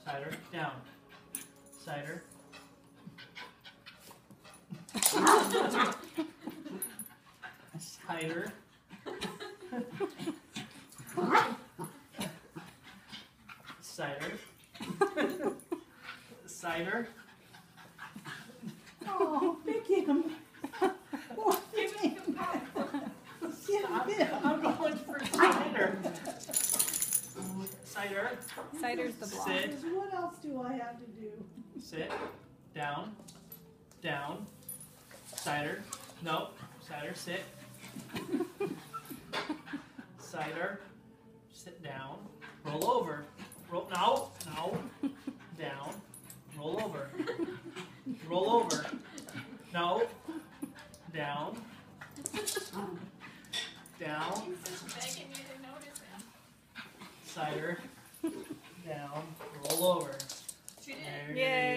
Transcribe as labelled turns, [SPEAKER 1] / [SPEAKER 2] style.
[SPEAKER 1] Cider, down. Cider. Cider. Cider. Cider.
[SPEAKER 2] Oh, pick him. Oh, pick him.
[SPEAKER 1] I'm going for cider. Cider.
[SPEAKER 3] Cider's the block.
[SPEAKER 1] Sit.
[SPEAKER 2] What else do I have to do?
[SPEAKER 1] Sit. Down. Down. Cider. No. Cider. Sit. Cider. Sit down. Roll over. Roll. No. No. Down. Roll over. Roll over. No. Down. Down. Cider. Down. Roll over. There you
[SPEAKER 3] Yay.